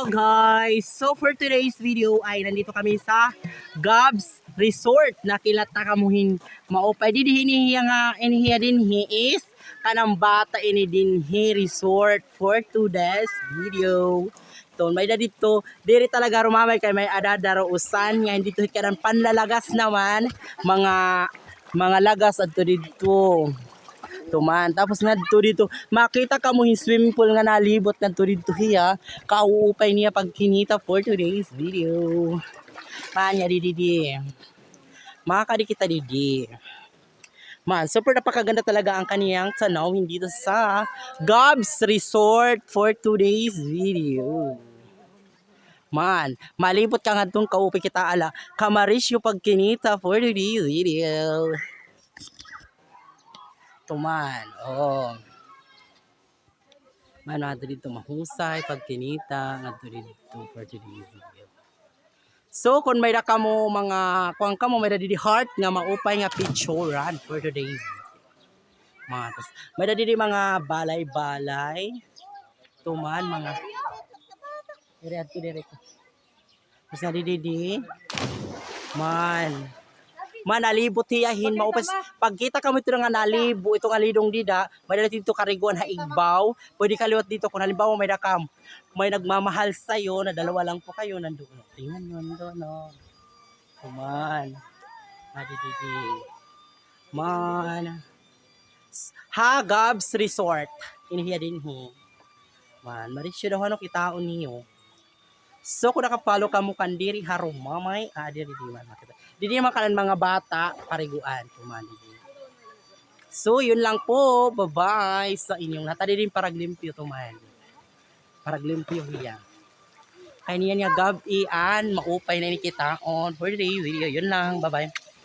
Hello guys! So for today's video ay nandito kami sa Gabs Resort. Nakilata kamuhin maupay di hinihiya nga inihiya din is kanang bata ini din resort for today's video. Ito may da dito diri talaga rumamay kay may adadaro usan nga dito kanang panlalagas naman mga lagas adto dito. Tuman. Tapos nga dito, makita ka mo yung swimming pool nga nalibot na dito hiya. Kauupay niya pag kinita for today's video. Manya didi. Makakadi kita didi. Man, super napakaganda talaga ang kaniyang tanawin dito sa Gabs Resort for today's video. Man, malibot ka nga itong kaupay kita ala. Kamarisyo pag kinita for today's video. Tuman, oh. Man, ato dito mahusay, pag kinita, ato dito for today's video. So, kung may ka mo mga, kung ka mo may didi heart nga maupay nga picturean for today's video. May didi mga balay-balay. Tuman, mga, dire ko. Tapos na didi, man alibot hiyahin maupes pagkita kamo ito nga nalibo ito nga lidong dida may dito kariguan ha igbaw pwede kaliwat dito kung halimbawa may dakam may nagmamahal sa iyo na dalawa lang po kayo nandoon tingnan mo nandoon no kuman madididi man ha Gabs Resort inihiya din ho man marisyo daw ano kitaon niyo. So kung nakapalo ka mo kandiri harumamay diri di man makita. Didi makalan mga bata pariguan tuman didi. So yun lang po. Bye-bye sa inyong natadi din paraglimpyo tuman. Paraglimpyo hiya. Kaya niyan nga gabi maupay na ni kita on for today's video. Yun lang. Bye-bye.